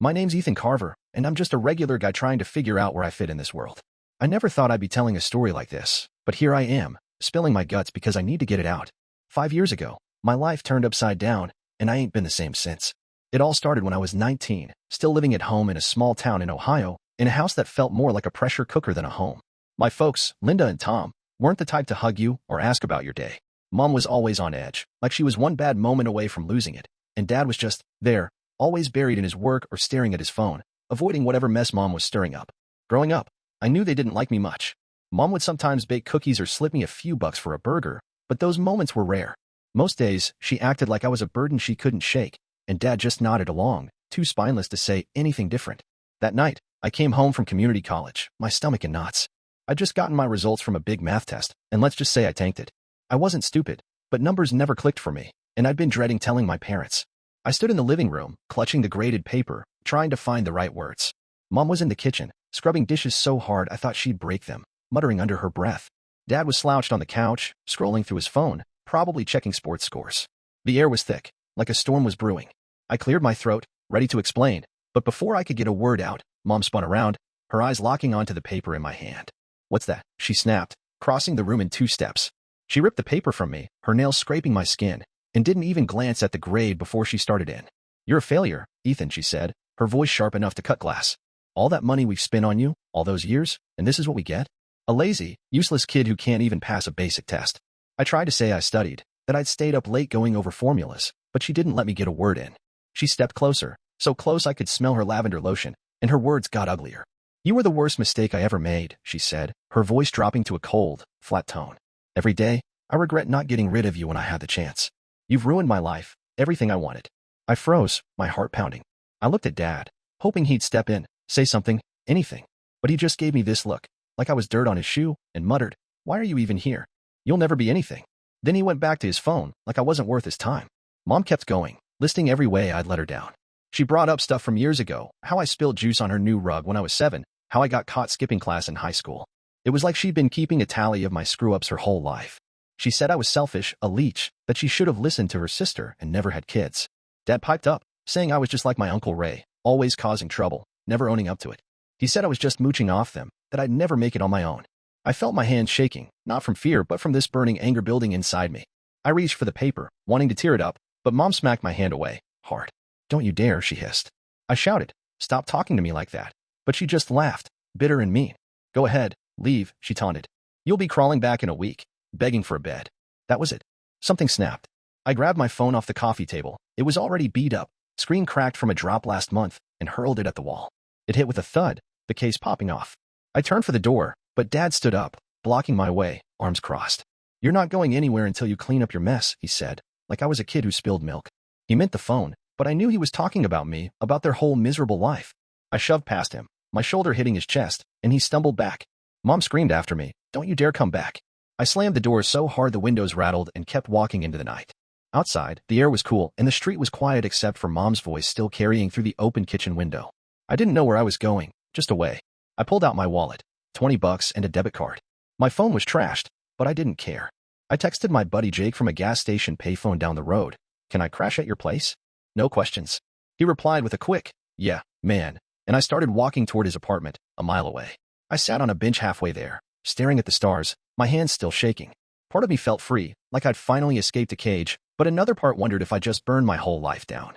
My name's Ethan Carver, and I'm just a regular guy trying to figure out where I fit in this world. I never thought I'd be telling a story like this, but here I am, spilling my guts because I need to get it out. 5 years ago, my life turned upside down, and I ain't been the same since. It all started when I was 19, still living at home in a small town in Ohio, in a house that felt more like a pressure cooker than a home. My folks, Linda and Tom, weren't the type to hug you or ask about your day. Mom was always on edge, like she was one bad moment away from losing it, and Dad was just there, always buried in his work or staring at his phone, avoiding whatever mess Mom was stirring up. Growing up, I knew they didn't like me much. Mom would sometimes bake cookies or slip me a few bucks for a burger, but those moments were rare. Most days, she acted like I was a burden she couldn't shake, and Dad just nodded along, too spineless to say anything different. That night, I came home from community college, my stomach in knots. I'd just gotten my results from a big math test, and let's just say I tanked it. I wasn't stupid, but numbers never clicked for me, and I'd been dreading telling my parents. I stood in the living room, clutching the graded paper, trying to find the right words. Mom was in the kitchen, scrubbing dishes so hard I thought she'd break them, muttering under her breath. Dad was slouched on the couch, scrolling through his phone, probably checking sports scores. The air was thick, like a storm was brewing. I cleared my throat, ready to explain, but before I could get a word out, Mom spun around, her eyes locking onto the paper in my hand. "What's that?" she snapped, crossing the room in 2 steps. She ripped the paper from me, her nails scraping my skin, and didn't even glance at the grade before she started in. "You're a failure, Ethan," she said, her voice sharp enough to cut glass. "All that money we've spent on you, all those years, and this is what we get? A lazy, useless kid who can't even pass a basic test." I tried to say I studied, that I'd stayed up late going over formulas, but she didn't let me get a word in. She stepped closer, so close I could smell her lavender lotion, and her words got uglier. "You were the worst mistake I ever made," she said, her voice dropping to a cold, flat tone. "Every day, I regret not getting rid of you when I had the chance. You've ruined my life, everything I wanted." I froze, my heart pounding. I looked at Dad, hoping he'd step in, say something, anything. But he just gave me this look, like I was dirt on his shoe, and muttered, "Why are you even here? You'll never be anything." Then he went back to his phone, like I wasn't worth his time. Mom kept going, listing every way I'd let her down. She brought up stuff from years ago, how I spilled juice on her new rug when I was 7, how I got caught skipping class in high school. It was like she'd been keeping a tally of my screw-ups her whole life. She said I was selfish, a leech, that she should have listened to her sister and never had kids. Dad piped up, saying I was just like my Uncle Ray, always causing trouble, never owning up to it. He said I was just mooching off them, that I'd never make it on my own. I felt my hands shaking, not from fear but from this burning anger building inside me. I reached for the paper, wanting to tear it up, but Mom smacked my hand away, hard. "Don't you dare," she hissed. I shouted, "Stop talking to me like that." But she just laughed, bitter and mean. "Go ahead, leave," she taunted. "You'll be crawling back in a week, begging for a bed." That was it. Something snapped. I grabbed my phone off the coffee table. It was already beat up, screen cracked from a drop last month, and hurled it at the wall. It hit with a thud, the case popping off. I turned for the door, but Dad stood up, blocking my way, arms crossed. "You're not going anywhere until you clean up your mess," he said, like I was a kid who spilled milk. He meant the phone, but I knew he was talking about me, about their whole miserable life. I shoved past him, my shoulder hitting his chest, and he stumbled back. Mom screamed after me, "Don't you dare come back." I slammed the door so hard the windows rattled and kept walking into the night. Outside, the air was cool and the street was quiet except for Mom's voice still carrying through the open kitchen window. I didn't know where I was going, just away. I pulled out my wallet, $20 and a debit card. My phone was trashed, but I didn't care. I texted my buddy Jake from a gas station payphone down the road. "Can I crash at your place?" No questions. He replied with a quick, "Yeah, man," and I started walking toward his apartment, a mile away. I sat on a bench halfway there, staring at the stars, my hands still shaking. Part of me felt free, like I'd finally escaped a cage, but another part wondered if I just burned my whole life down.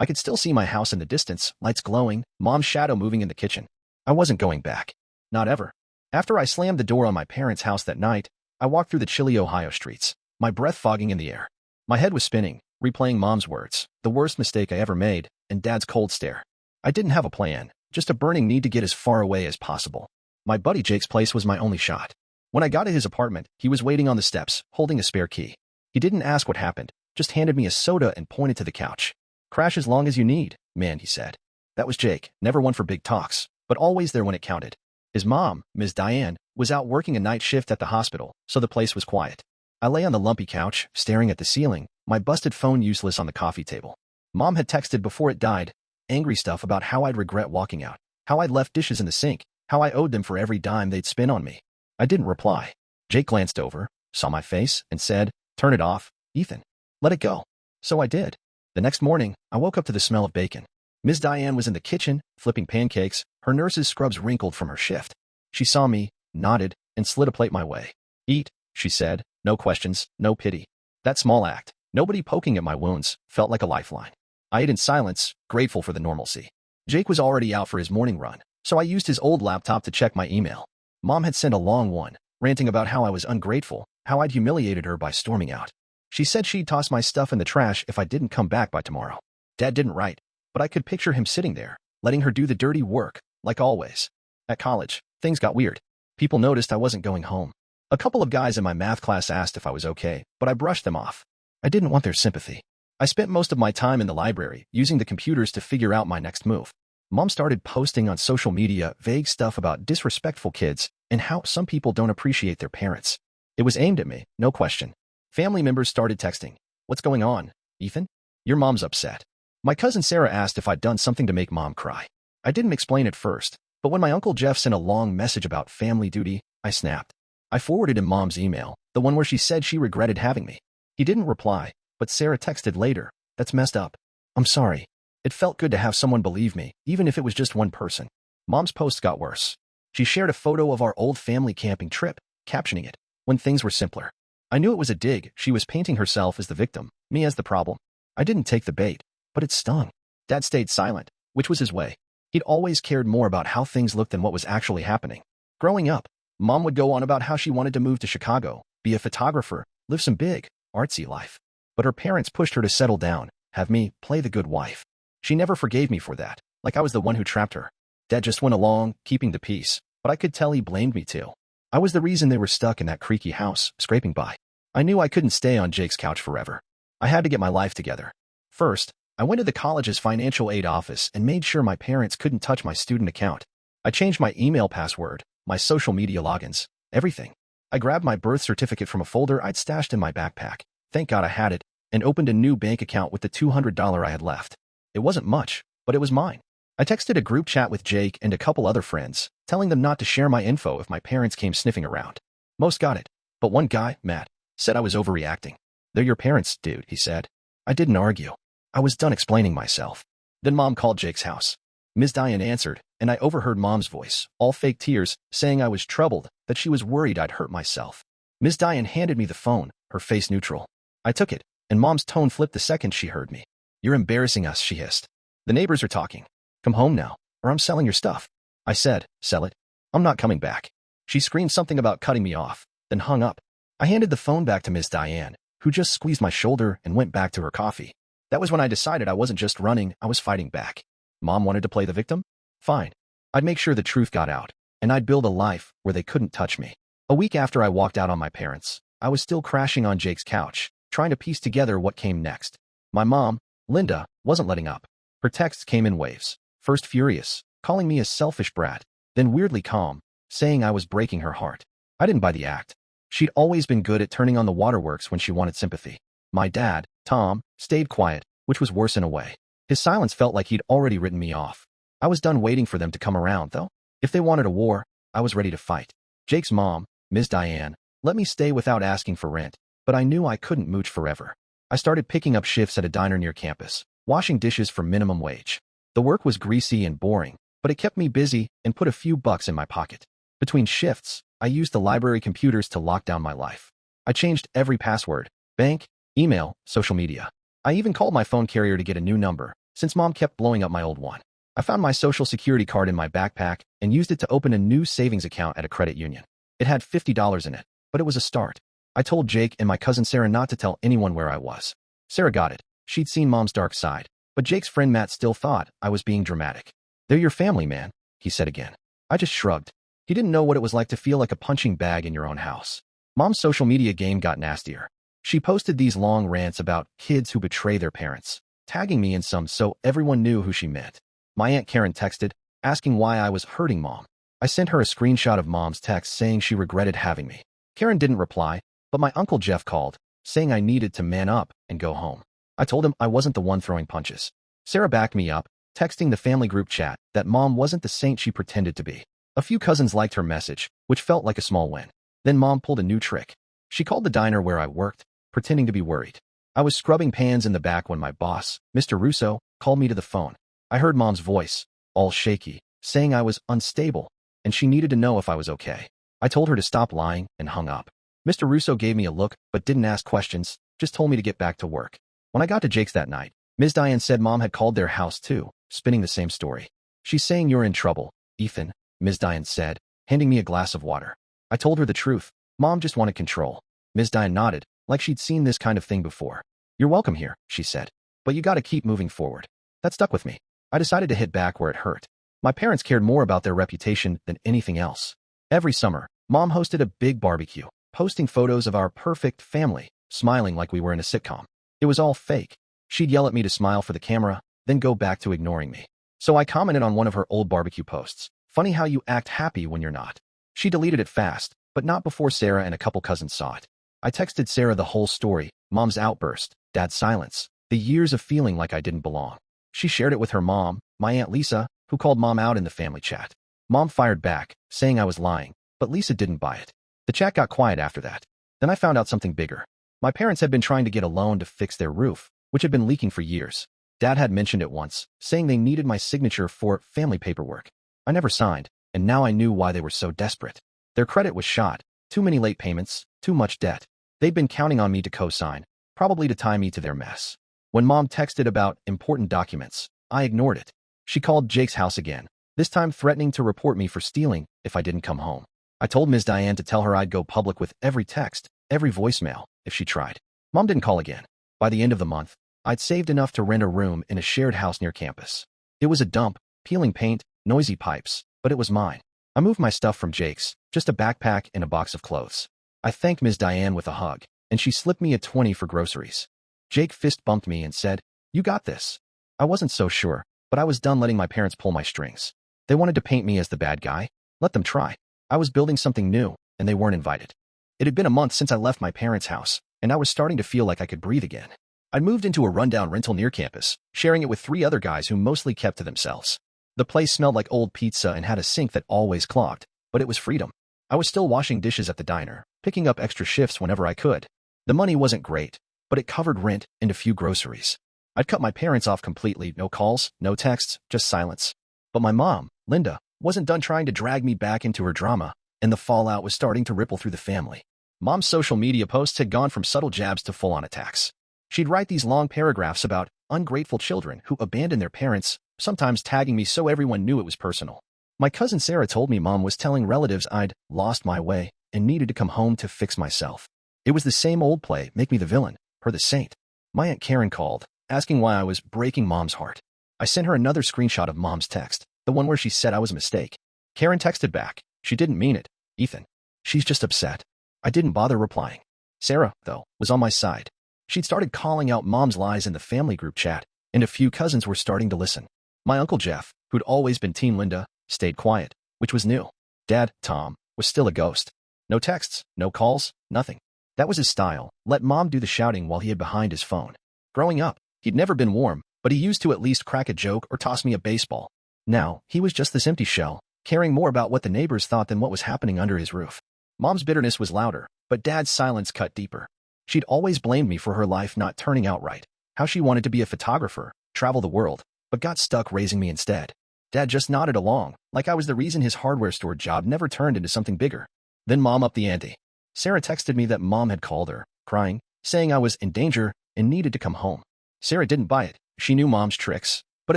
I could still see my house in the distance, lights glowing, Mom's shadow moving in the kitchen. I wasn't going back. Not ever. After I slammed the door on my parents' house that night, I walked through the chilly Ohio streets, my breath fogging in the air. My head was spinning, replaying Mom's words, the worst mistake I ever made, and Dad's cold stare. I didn't have a plan, just a burning need to get as far away as possible. My buddy Jake's place was my only shot. When I got to his apartment, he was waiting on the steps, holding a spare key. He didn't ask what happened, just handed me a soda and pointed to the couch. "Crash as long as you need, man," he said. That was Jake, never one for big talks, but always there when it counted. His mom, Ms. Diane, was out working a night shift at the hospital, so the place was quiet. I lay on the lumpy couch, staring at the ceiling, my busted phone useless on the coffee table. Mom had texted before it died, angry stuff about how I'd regret walking out, how I'd left dishes in the sink, how I owed them for every dime they'd spent on me. I didn't reply. Jake glanced over, saw my face, and said, "Turn it off, Ethan. Let it go." So I did. The next morning, I woke up to the smell of bacon. Ms. Diane was in the kitchen, flipping pancakes, her nurse's scrubs wrinkled from her shift. She saw me, nodded, and slid a plate my way. "Eat," she said, no questions, no pity. That small act, nobody poking at my wounds, felt like a lifeline. I ate in silence, grateful for the normalcy. Jake was already out for his morning run, so I used his old laptop to check my email. Mom had sent a long one, ranting about how I was ungrateful, how I'd humiliated her by storming out. She said she'd toss my stuff in the trash if I didn't come back by tomorrow. Dad didn't write, but I could picture him sitting there, letting her do the dirty work, like always. At college, things got weird. People noticed I wasn't going home. A couple of guys in my math class asked if I was okay, but I brushed them off. I didn't want their sympathy. I spent most of my time in the library, using the computers to figure out my next move. Mom started posting on social media vague stuff about disrespectful kids and how some people don't appreciate their parents. It was aimed at me, no question. Family members started texting. "What's going on, Ethan? Your mom's upset." My cousin Sarah asked if I'd done something to make Mom cry. I didn't explain at first, but when my Uncle Jeff sent a long message about family duty, I snapped. I forwarded him Mom's email, the one where she said she regretted having me. He didn't reply, but Sarah texted later, "That's messed up. I'm sorry." It felt good to have someone believe me, even if it was just one person. Mom's post got worse. She shared a photo of our old family camping trip, captioning it, "When things were simpler." I knew it was a dig. She was painting herself as the victim, me as the problem. I didn't take the bait, but it stung. Dad stayed silent, which was his way. He'd always cared more about how things looked than what was actually happening. Growing up, Mom would go on about how she wanted to move to Chicago, be a photographer, live some big, artsy life. But her parents pushed her to settle down, have me play the good wife. She never forgave me for that, like I was the one who trapped her. Dad just went along, keeping the peace, but I could tell he blamed me too. I was the reason they were stuck in that creaky house, scraping by. I knew I couldn't stay on Jake's couch forever. I had to get my life together. First, I went to the college's financial aid office and made sure my parents couldn't touch my student account. I changed my email password, my social media logins, everything. I grabbed my birth certificate from a folder I'd stashed in my backpack. Thank God I had it, and opened a new bank account with the $200 I had left. It wasn't much, but it was mine. I texted a group chat with Jake and a couple other friends, telling them not to share my info if my parents came sniffing around. Most got it, but one guy, Matt, said I was overreacting. "They're your parents, dude," he said. I didn't argue. I was done explaining myself. Then Mom called Jake's house. Ms. Diane answered, and I overheard Mom's voice, all fake tears, saying I was troubled, that she was worried I'd hurt myself. Ms. Diane handed me the phone, her face neutral. I took it, and Mom's tone flipped the second she heard me. "You're embarrassing us," she hissed. "The neighbors are talking. Come home now, or I'm selling your stuff." I said, "Sell it? I'm not coming back." She screamed something about cutting me off, then hung up. I handed the phone back to Ms. Diane, who just squeezed my shoulder and went back to her coffee. That was when I decided I wasn't just running, I was fighting back. Mom wanted to play the victim? Fine. I'd make sure the truth got out, and I'd build a life where they couldn't touch me. A week after I walked out on my parents, I was still crashing on Jake's couch, trying to piece together what came next. My mom, Linda, wasn't letting up. Her texts came in waves, first furious, calling me a selfish brat, then weirdly calm, saying I was breaking her heart. I didn't buy the act. She'd always been good at turning on the waterworks when she wanted sympathy. My dad, Tom, stayed quiet, which was worse in a way. His silence felt like he'd already written me off. I was done waiting for them to come around, though. If they wanted a war, I was ready to fight. Jake's mom, Ms. Diane, let me stay without asking for rent, but I knew I couldn't mooch forever. I started picking up shifts at a diner near campus, washing dishes for minimum wage. The work was greasy and boring, but it kept me busy and put a few bucks in my pocket. Between shifts, I used the library computers to lock down my life. I changed every password, bank, email, social media. I even called my phone carrier to get a new number, since Mom kept blowing up my old one. I found my social security card in my backpack and used it to open a new savings account at a credit union. It had $50 in it, but it was a start. I told Jake and my cousin Sarah not to tell anyone where I was. Sarah got it. She'd seen Mom's dark side, but Jake's friend Matt still thought I was being dramatic. "They're your family, man," he said again. I just shrugged. He didn't know what it was like to feel like a punching bag in your own house. Mom's social media game got nastier. She posted these long rants about kids who betray their parents, tagging me in some so everyone knew who she meant. My Aunt Karen texted, asking why I was hurting Mom. I sent her a screenshot of Mom's text saying she regretted having me. Karen didn't reply, but my Uncle Jeff called, saying I needed to man up and go home. I told him I wasn't the one throwing punches. Sarah backed me up, texting the family group chat that Mom wasn't the saint she pretended to be. A few cousins liked her message, which felt like a small win. Then Mom pulled a new trick. She called the diner where I worked, pretending to be worried. I was scrubbing pans in the back when my boss, Mr. Russo, called me to the phone. I heard Mom's voice, all shaky, saying I was unstable, and she needed to know if I was okay. I told her to stop lying and hung up. Mr. Russo gave me a look but didn't ask questions, just told me to get back to work. When I got to Jake's that night, Ms. Diane said Mom had called their house too, spinning the same story. She's saying you're in trouble, Ethan, Ms. Diane said, handing me a glass of water. I told her the truth. Mom just wanted control. Ms. Diane nodded, like she'd seen this kind of thing before. You're welcome here, she said. But you gotta keep moving forward. That stuck with me. I decided to hit back where it hurt. My parents cared more about their reputation than anything else. Every summer, Mom hosted a big barbecue, posting photos of our perfect family, smiling like we were in a sitcom. It was all fake. She'd yell at me to smile for the camera, then go back to ignoring me. So I commented on one of her old barbecue posts. Funny how you act happy when you're not. She deleted it fast, but not before Sarah and a couple cousins saw it. I texted Sarah the whole story, Mom's outburst, Dad's silence, the years of feeling like I didn't belong. She shared it with her mom, my Aunt Lisa, who called Mom out in the family chat. Mom fired back, saying I was lying, but Lisa didn't buy it. The chat got quiet after that. Then I found out something bigger. My parents had been trying to get a loan to fix their roof, which had been leaking for years. Dad had mentioned it once, saying they needed my signature for family paperwork. I never signed, and now I knew why they were so desperate. Their credit was shot, too many late payments, too much debt. They'd been counting on me to co-sign, probably to tie me to their mess. When Mom texted about important documents, I ignored it. She called Jake's house again, this time threatening to report me for stealing if I didn't come home. I told Ms. Diane to tell her I'd go public with every text, every voicemail, if she tried. Mom didn't call again. By the end of the month, I'd saved enough to rent a room in a shared house near campus. It was a dump, peeling paint, noisy pipes, but it was mine. I moved my stuff from Jake's, just a backpack and a box of clothes. I thanked Ms. Diane with a hug, and she slipped me a 20 for groceries. Jake fist bumped me and said, "You got this." I wasn't so sure, but I was done letting my parents pull my strings. They wanted to paint me as the bad guy. Let them try. I was building something new, and they weren't invited. It had been a month since I left my parents' house, and I was starting to feel like I could breathe again. I'd moved into a rundown rental near campus, sharing it with 3 other guys who mostly kept to themselves. The place smelled like old pizza and had a sink that always clogged, but it was freedom. I was still washing dishes at the diner, picking up extra shifts whenever I could. The money wasn't great, but it covered rent and a few groceries. I'd cut my parents off completely, no calls, no texts, just silence. But my mom, Linda, wasn't done trying to drag me back into her drama, and the fallout was starting to ripple through the family. Mom's social media posts had gone from subtle jabs to full-on attacks. She'd write these long paragraphs about ungrateful children who abandoned their parents, sometimes tagging me so everyone knew it was personal. My cousin Sarah told me Mom was telling relatives I'd lost my way and needed to come home to fix myself. It was the same old play, make me the villain, her the saint. My Aunt Karen called, asking why I was breaking Mom's heart. I sent her another screenshot of Mom's text, the one where she said I was a mistake. Karen texted back, she didn't mean it, Ethan. She's just upset. I didn't bother replying. Sarah, though, was on my side. She'd started calling out Mom's lies in the family group chat, and a few cousins were starting to listen. My Uncle Jeff, who'd always been Team Linda, stayed quiet, which was new. Dad, Tom, was still a ghost. No texts, no calls, nothing. That was his style, let Mom do the shouting while he hid behind his phone. Growing up, he'd never been warm, but he used to at least crack a joke or toss me a baseball. Now, he was just this empty shell, caring more about what the neighbors thought than what was happening under his roof. Mom's bitterness was louder, but Dad's silence cut deeper. She'd always blamed me for her life not turning out right, how she wanted to be a photographer, travel the world, but got stuck raising me instead. Dad just nodded along, like I was the reason his hardware store job never turned into something bigger. Then Mom upped the ante. Sarah texted me that Mom had called her, crying, saying I was in danger and needed to come home. Sarah didn't buy it. She knew Mom's tricks, but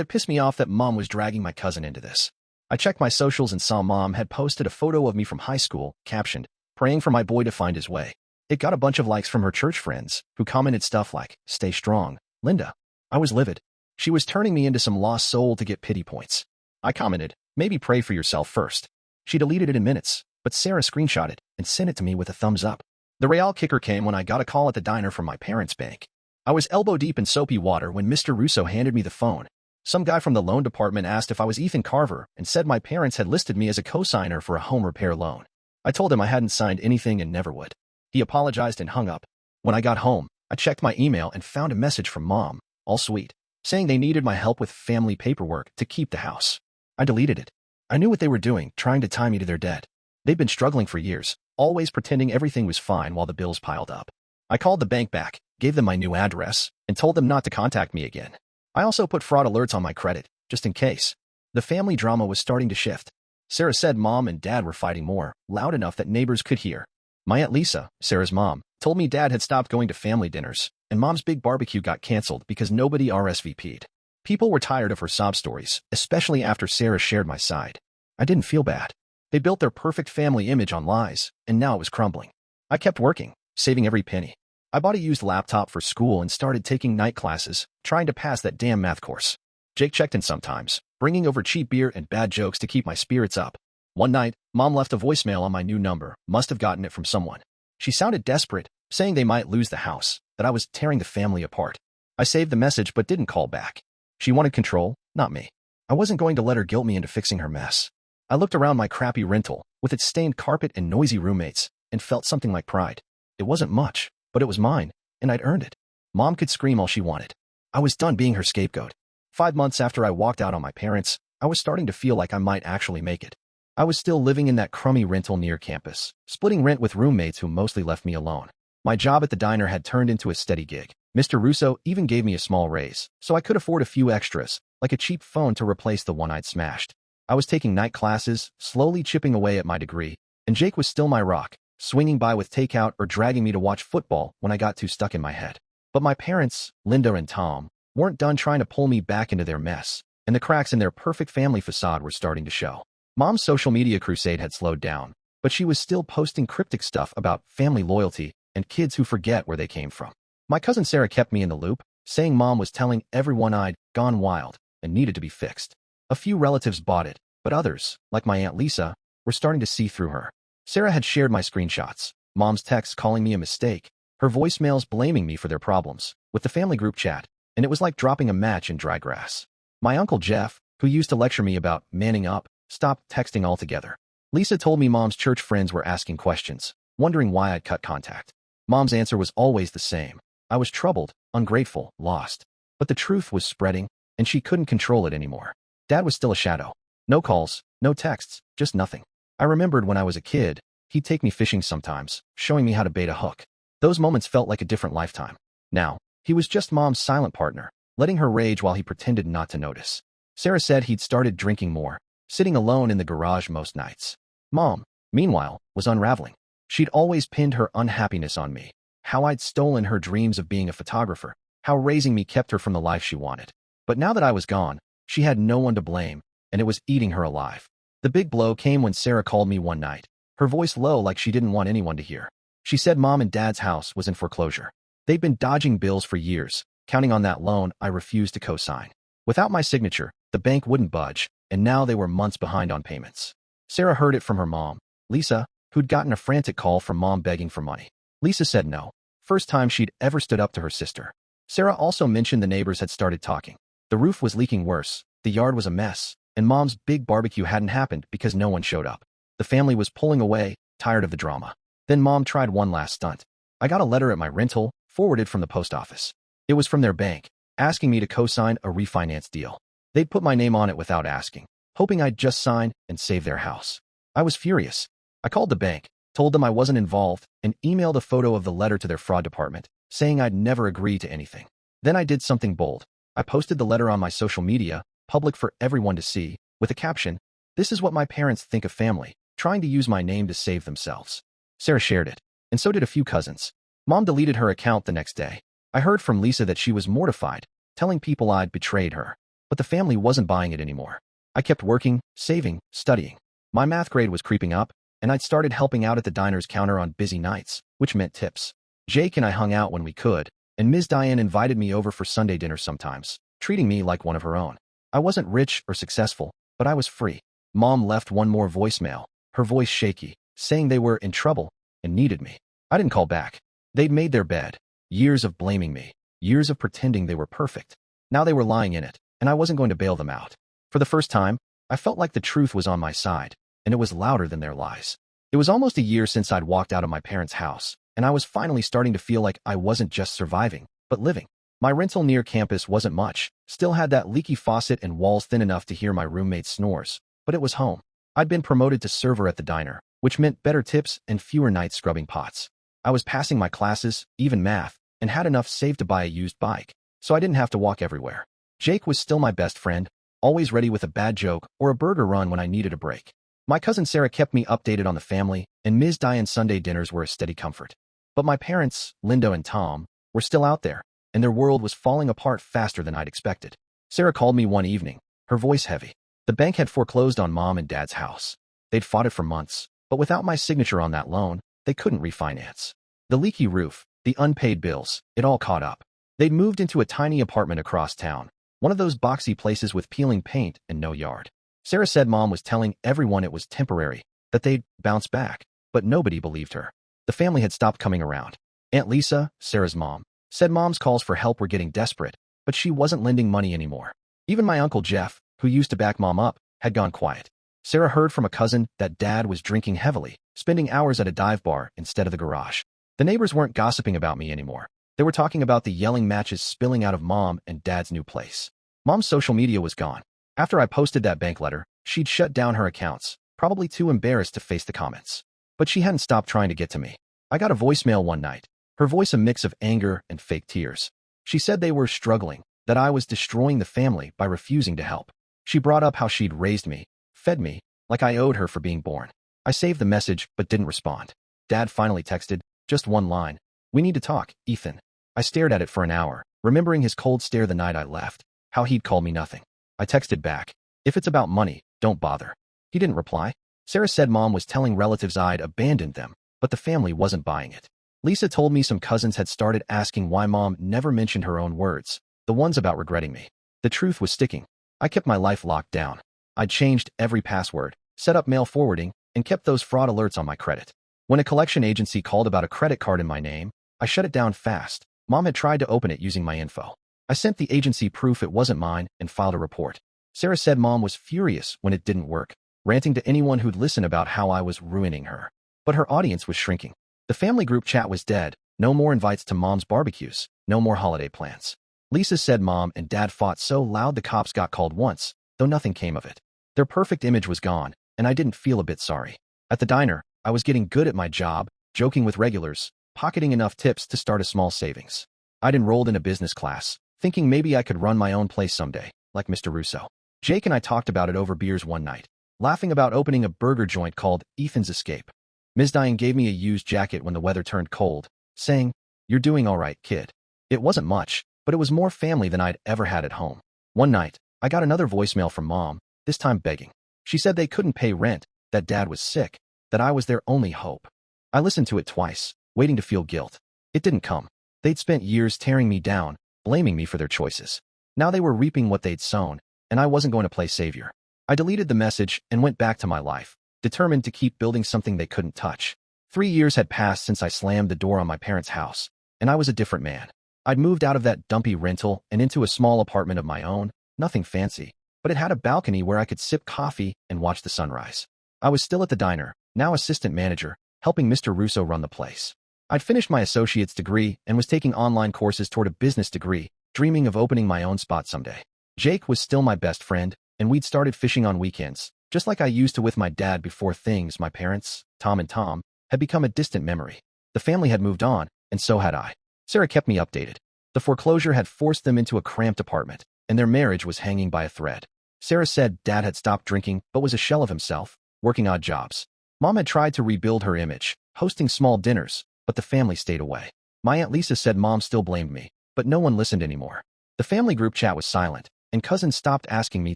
it pissed me off that Mom was dragging my cousin into this. I checked my socials and saw Mom had posted a photo of me from high school, captioned, "Praying for my boy to find his way." It got a bunch of likes from her church friends, who commented stuff like, "Stay strong, Linda." I was livid. She was turning me into some lost soul to get pity points. I commented, "Maybe pray for yourself first." She deleted it in minutes, but Sarah screenshot it and sent it to me with a thumbs up. The real kicker came when I got a call at the diner from my parents' bank. I was elbow deep in soapy water when Mr. Russo handed me the phone. Some guy from the loan department asked if I was Ethan Carver and said my parents had listed me as a co-signer for a home repair loan. I told him I hadn't signed anything and never would. He apologized and hung up. When I got home, I checked my email and found a message from Mom, all sweet, saying they needed my help with family paperwork to keep the house. I deleted it. I knew what they were doing, trying to tie me to their debt. They'd been struggling for years, always pretending everything was fine while the bills piled up. I called the bank back, gave them my new address, and told them not to contact me again. I also put fraud alerts on my credit, just in case. The family drama was starting to shift. Sarah said Mom and Dad were fighting more, loud enough that neighbors could hear. My Aunt Lisa, Sarah's mom, told me Dad had stopped going to family dinners, and Mom's big barbecue got canceled because nobody RSVP'd. People were tired of her sob stories, especially after Sarah shared my side. I didn't feel bad. They built their perfect family image on lies, and now it was crumbling. I kept working, saving every penny. I bought a used laptop for school and started taking night classes, trying to pass that damn math course. Jake checked in sometimes, bringing over cheap beer and bad jokes to keep my spirits up. One night, Mom left a voicemail on my new number, must have gotten it from someone. She sounded desperate, saying they might lose the house, that I was tearing the family apart. I saved the message but didn't call back. She wanted control, not me. I wasn't going to let her guilt me into fixing her mess. I looked around my crappy rental, with its stained carpet and noisy roommates, and felt something like pride. It wasn't much, but it was mine, and I'd earned it. Mom could scream all she wanted. I was done being her scapegoat. 5 months after I walked out on my parents, I was starting to feel like I might actually make it. I was still living in that crummy rental near campus, splitting rent with roommates who mostly left me alone. My job at the diner had turned into a steady gig. Mr. Russo even gave me a small raise, so I could afford a few extras, like a cheap phone to replace the one I'd smashed. I was taking night classes, slowly chipping away at my degree, and Jake was still my rock, swinging by with takeout or dragging me to watch football when I got too stuck in my head. But my parents, Linda and Tom, weren't done trying to pull me back into their mess, and the cracks in their perfect family facade were starting to show. Mom's social media crusade had slowed down, but she was still posting cryptic stuff about family loyalty and kids who forget where they came from. My cousin Sarah kept me in the loop, saying Mom was telling everyone I'd gone wild and needed to be fixed. A few relatives bought it, but others, like my Aunt Lisa, were starting to see through her. Sarah had shared my screenshots, Mom's texts calling me a mistake, her voicemails blaming me for their problems, with the family group chat, and it was like dropping a match in dry grass. My Uncle Jeff, who used to lecture me about manning up, stopped texting altogether. Lisa told me Mom's church friends were asking questions, wondering why I'd cut contact. Mom's answer was always the same. I was troubled, ungrateful, lost. But the truth was spreading, and she couldn't control it anymore. Dad was still a shadow. No calls, no texts, just nothing. I remembered when I was a kid, he'd take me fishing sometimes, showing me how to bait a hook. Those moments felt like a different lifetime. Now, he was just Mom's silent partner, letting her rage while he pretended not to notice. Sarah said he'd started drinking more, sitting alone in the garage most nights. Mom, meanwhile, was unraveling. She'd always pinned her unhappiness on me. How I'd stolen her dreams of being a photographer, how raising me kept her from the life she wanted. But now that I was gone, she had no one to blame, and it was eating her alive. The big blow came when Sarah called me one night, her voice low like she didn't want anyone to hear. She said Mom and Dad's house was in foreclosure. They'd been dodging bills for years, counting on that loan I refused to co-sign. Without my signature, the bank wouldn't budge, and now they were months behind on payments. Sarah heard it from her mom, Lisa, who'd gotten a frantic call from Mom begging for money. Lisa said no. First time she'd ever stood up to her sister. Sarah also mentioned the neighbors had started talking. The roof was leaking worse, the yard was a mess, and Mom's big barbecue hadn't happened because no one showed up. The family was pulling away, tired of the drama. Then Mom tried one last stunt. I got a letter at my rental, forwarded from the post office. It was from their bank, asking me to co-sign a refinance deal. They'd put my name on it without asking, hoping I'd just sign and save their house. I was furious. I called the bank, told them I wasn't involved, and emailed a photo of the letter to their fraud department, saying I'd never agree to anything. Then I did something bold. I posted the letter on my social media, public for everyone to see, with a caption, "This is what my parents think of family, trying to use my name to save themselves." Sarah shared it, and so did a few cousins. Mom deleted her account the next day. I heard from Lisa that she was mortified, telling people I'd betrayed her. But the family wasn't buying it anymore. I kept working, saving, studying. My math grade was creeping up, and I'd started helping out at the diner's counter on busy nights, which meant tips. Jake and I hung out when we could, and Ms. Diane invited me over for Sunday dinner sometimes, treating me like one of her own. I wasn't rich or successful, but I was free. Mom left one more voicemail, her voice shaky, saying they were in trouble and needed me. I didn't call back. They'd made their bed. Years of blaming me. Years of pretending they were perfect. Now they were lying in it, and I wasn't going to bail them out. For the first time, I felt like the truth was on my side, and it was louder than their lies. It was almost a year since I'd walked out of my parents' house, and I was finally starting to feel like I wasn't just surviving, but living. My rental near campus wasn't much, still had that leaky faucet and walls thin enough to hear my roommate's snores, but it was home. I'd been promoted to server at the diner, which meant better tips and fewer nights scrubbing pots. I was passing my classes, even math, and had enough saved to buy a used bike, so I didn't have to walk everywhere. Jake was still my best friend, always ready with a bad joke or a burger run when I needed a break. My cousin Sarah kept me updated on the family, and Ms. Diane's Sunday dinners were a steady comfort. But my parents, Linda and Tom, were still out there, and their world was falling apart faster than I'd expected. Sarah called me one evening, her voice heavy. The bank had foreclosed on Mom and Dad's house. They'd fought it for months, but without my signature on that loan, they couldn't refinance. The leaky roof, the unpaid bills, it all caught up. They'd moved into a tiny apartment across town, one of those boxy places with peeling paint and no yard. Sarah said Mom was telling everyone it was temporary, that they'd bounce back, but nobody believed her. The family had stopped coming around. Aunt Lisa, Sarah's mom, said Mom's calls for help were getting desperate, but she wasn't lending money anymore. Even my Uncle Jeff, who used to back Mom up, had gone quiet. Sarah heard from a cousin that Dad was drinking heavily, spending hours at a dive bar instead of the garage. The neighbors weren't gossiping about me anymore. They were talking about the yelling matches spilling out of Mom and Dad's new place. Mom's social media was gone. After I posted that bank letter, she'd shut down her accounts, probably too embarrassed to face the comments. But she hadn't stopped trying to get to me. I got a voicemail one night, her voice a mix of anger and fake tears. She said they were struggling, that I was destroying the family by refusing to help. She brought up how she'd raised me, fed me, like I owed her for being born. I saved the message but didn't respond. Dad finally texted, just one line. "We need to talk, Ethan." I stared at it for an hour, remembering his cold stare the night I left, how he'd called me nothing. I texted back, "If it's about money, don't bother." He didn't reply. Sarah said Mom was telling relatives I'd abandoned them, but the family wasn't buying it. Lisa told me some cousins had started asking why Mom never mentioned her own words, the ones about regretting me. The truth was sticking. I kept my life locked down. I'd changed every password, set up mail forwarding, and kept those fraud alerts on my credit. When a collection agency called about a credit card in my name, I shut it down fast. Mom had tried to open it using my info. I sent the agency proof it wasn't mine and filed a report. Sarah said Mom was furious when it didn't work, ranting to anyone who'd listen about how I was ruining her. But her audience was shrinking. The family group chat was dead, no more invites to Mom's barbecues, no more holiday plans. Lisa said Mom and Dad fought so loud the cops got called once, though nothing came of it. Their perfect image was gone, and I didn't feel a bit sorry. At the diner, I was getting good at my job, joking with regulars, pocketing enough tips to start a small savings. I'd enrolled in a business class, thinking maybe I could run my own place someday, like Mr. Russo. Jake and I talked about it over beers one night, laughing about opening a burger joint called Ethan's Escape. Ms. Diane gave me a used jacket when the weather turned cold, saying, "You're doing all right, kid." It wasn't much, but it was more family than I'd ever had at home. One night, I got another voicemail from Mom, this time begging. She said they couldn't pay rent, that Dad was sick, that I was their only hope. I listened to it twice, waiting to feel guilt. It didn't come. They'd spent years tearing me down, blaming me for their choices. Now they were reaping what they'd sown, and I wasn't going to play savior. I deleted the message and went back to my life, determined to keep building something they couldn't touch. 3 years had passed since I slammed the door on my parents' house, and I was a different man. I'd moved out of that dumpy rental and into a small apartment of my own, nothing fancy, but it had a balcony where I could sip coffee and watch the sunrise. I was still at the diner, now assistant manager, helping Mr. Russo run the place. I'd finished my associate's degree and was taking online courses toward a business degree, dreaming of opening my own spot someday. Jake was still my best friend, and we'd started fishing on weekends, just like I used to with my dad before things, my parents, Tom and Tom, had become a distant memory. The family had moved on, and so had I. Sarah kept me updated. The foreclosure had forced them into a cramped apartment, and their marriage was hanging by a thread. Sarah said Dad had stopped drinking but was a shell of himself, working odd jobs. Mom had tried to rebuild her image, hosting small dinners, but the family stayed away. My Aunt Lisa said Mom still blamed me, but no one listened anymore. The family group chat was silent, and cousins stopped asking me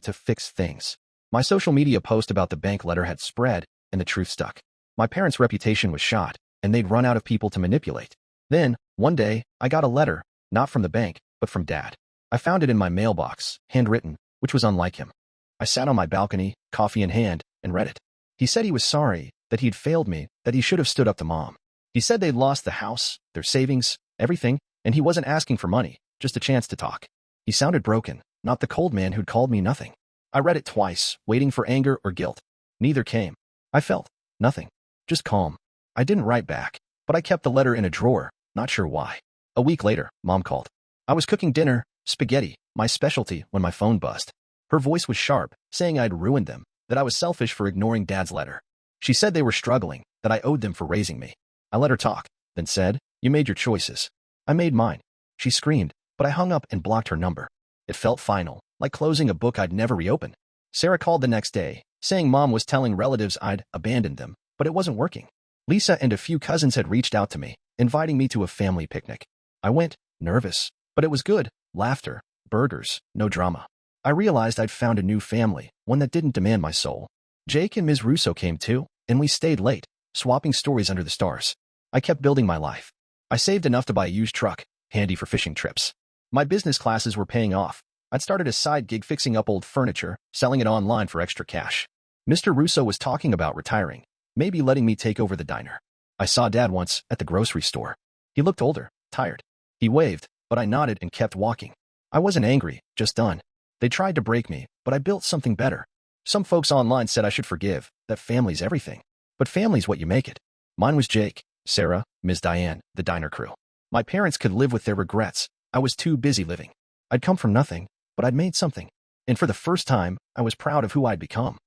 to fix things. My social media post about the bank letter had spread, and the truth stuck. My parents' reputation was shot, and they'd run out of people to manipulate. Then, one day, I got a letter, not from the bank, but from Dad. I found it in my mailbox, handwritten, which was unlike him. I sat on my balcony, coffee in hand, and read it. He said he was sorry, that he'd failed me, that he should have stood up to Mom. He said they'd lost the house, their savings, everything, and he wasn't asking for money, just a chance to talk. He sounded broken, not the cold man who'd called me nothing. I read it twice, waiting for anger or guilt. Neither came. I felt nothing, just calm. I didn't write back, but I kept the letter in a drawer, not sure why. A week later, Mom called. I was cooking dinner, spaghetti, my specialty, when my phone buzzed. Her voice was sharp, saying I'd ruined them, that I was selfish for ignoring Dad's letter. She said they were struggling, that I owed them for raising me. I let her talk, then said, "You made your choices. I made mine." She screamed, but I hung up and blocked her number. It felt final, like closing a book I'd never reopen. Sarah called the next day, saying Mom was telling relatives I'd abandoned them, but it wasn't working. Lisa and a few cousins had reached out to me, inviting me to a family picnic. I went, nervous, but it was good. Laughter, burgers, no drama. I realized I'd found a new family, one that didn't demand my soul. Jake and Ms. Russo came too, and we stayed late, swapping stories under the stars. I kept building my life. I saved enough to buy a used truck, handy for fishing trips. My business classes were paying off. I'd started a side gig fixing up old furniture, selling it online for extra cash. Mr. Russo was talking about retiring, maybe letting me take over the diner. I saw Dad once at the grocery store. He looked older, tired. He waved, but I nodded and kept walking. I wasn't angry, just done. They tried to break me, but I built something better. Some folks online said I should forgive, that family's everything. But family's what you make it. Mine was Jake, Sarah, Ms. Diane, the diner crew. My parents could live with their regrets. I was too busy living. I'd come from nothing, but I'd made something. And for the first time, I was proud of who I'd become.